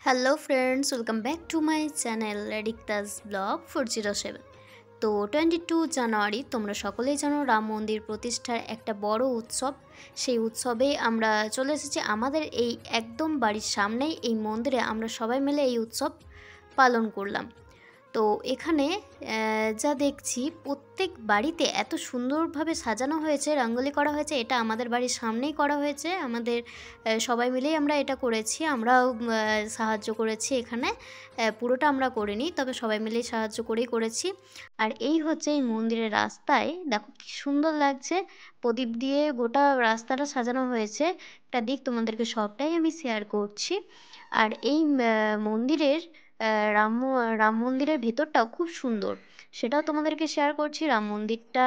Hello friends, welcome back to my channel রেডিক্তাস blog 407। তো 22 জানুয়ারি তোমরা সকলেই জানো রাম মন্দির প্রতিষ্ঠার একটা বড় উৎসব। সেই উৎসবে আমরা চলে এসেছি আমাদের এই একদম বাড়ির সামনেই এই মন্দিরে আমরা সবাই মিলে এই উৎসব পালন করলাম। তো এখানে যা দেখছি প্রত্যেক বাড়িতে এত সুন্দরভাবে সাজানো হয়েছে, রঙ্গোলি করা হয়েছে। এটা আমাদের বাড়ির সামনেই করা হয়েছে, আমাদের সবাই মিলেই আমরা এটা করেছি। আমরাও সাহায্য করেছি এখানে, পুরোটা আমরা করিনি, তবে সবাই মিলেই সাহায্য করেই করেছি। আর এই হচ্ছে এই মন্দিরের রাস্তায় দেখো কি সুন্দর লাগছে, প্রদীপ দিয়ে গোটা রাস্তাটা সাজানো হয়েছে। একটা দিক তোমাদেরকে সবটাই আমি শেয়ার করছি। আর এই মন্দিরের রাম মন্দিরের ভেতরটাও খুব সুন্দর, সেটাও তোমাদেরকে শেয়ার করছি। রাম মন্দিরটা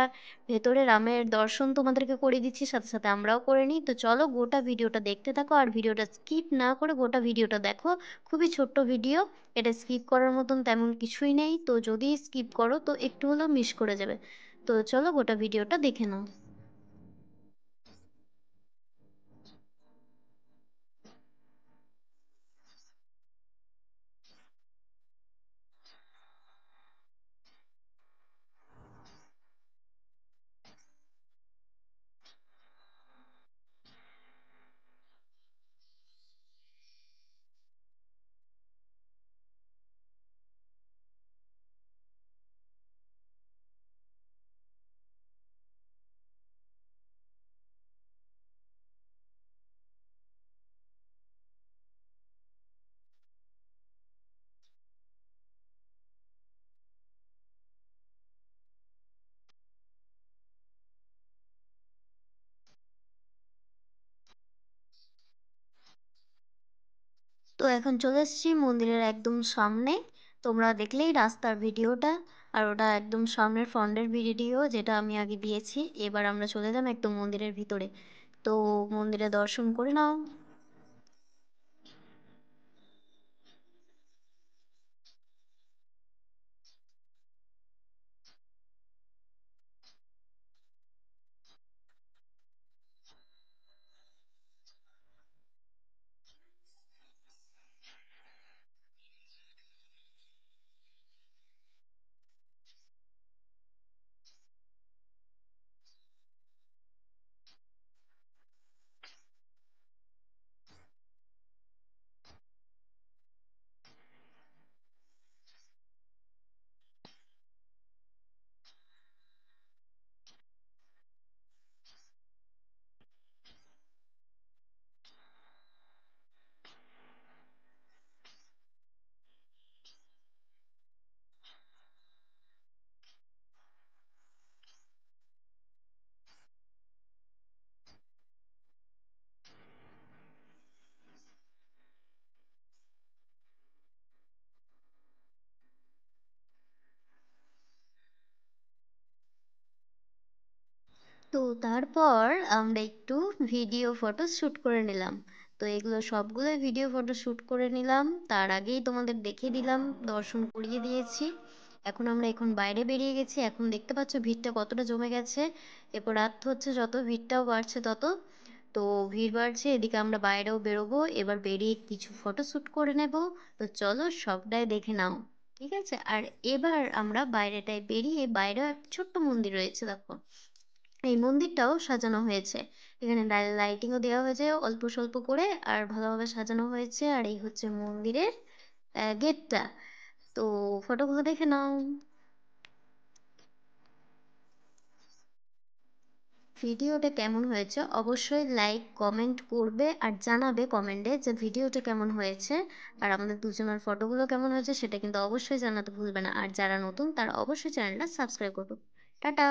ভেতরে রামের দর্শন তোমাদেরকে করে দিচ্ছি, সাথে সাথে আমরাও করে নিই। তো চলো গোটা ভিডিওটা দেখতে থাকো, আর ভিডিওটা স্কিপ না করে গোটা ভিডিওটা দেখো। খুবই ছোট্ট ভিডিও, এটা স্কিপ করার মতন তেমন কিছুই নেই। তো যদি স্কিপ করো তো একটু হলেও মিস করে যাবে। তো চলো গোটা ভিডিওটা দেখে নাও। তো এখন চলে এসেছি মন্দিরের একদম সামনে। তোমরা দেখলেই রাস্তার ভিডিওটা, আর ওটা একদম সামনের ফ্রন্টের ভিডিও যেটা আমি আগে দিয়েছি। এবার আমরা চলে যাবো একদম মন্দিরের ভিতরে। তো মন্দিরে দর্শন করে নাও। তো তারপর আমরা একটু ভিডিও ফটো শ্যুট করে নিলাম। তো এগুলো সবগুলো ভিডিও ফটো শ্যুট করে নিলাম, তার আগেই তোমাদের দেখিয়ে দিলাম, দর্শন করিয়ে দিয়েছি। এখন বাইরে বেরিয়ে গেছি, এখন দেখতে পাচ্ছ ভিড়টা কতটা জমে গেছে। এরপর রাত হচ্ছে যত, ভিড়টাও বাড়ছে তত। তো ভিড় বাড়ছে, এদিকে আমরা বাইরেও বেরোবো, এবার বেরিয়ে কিছু ফটো শ্যুট করে নেব। তো চলো সবটাই দেখে নাও, ঠিক আছে? আর এবার আমরা বাইরেটায় বেরিয়ে, বাইরেও একটা ছোট্ট মন্দির রয়েছে দেখো, এই মন্দিরটাও সাজানো হয়েছে। এখানে লাইটিংও দেওয়া হয়েছে অল্প স্বল্প করে, আর ভালোভাবে সাজানো হয়েছে। আর এই হচ্ছে মন্দিরের গেটটা। তো ফটোগুলো দেখে নাও। ভিডিওটা কেমন হয়েছে অবশ্যই লাইক কমেন্ট করবে, আর জানাবে কমেন্টে যে ভিডিওটা কেমন হয়েছে। আর আমাদের দুজনের ফটোগুলো কেমন হয়েছে সেটা কিন্তু অবশ্যই জানাতে ভুলবে না। আর যারা নতুন তারা অবশ্যই চ্যানেলটা সাবস্ক্রাইব করবে। টাটা।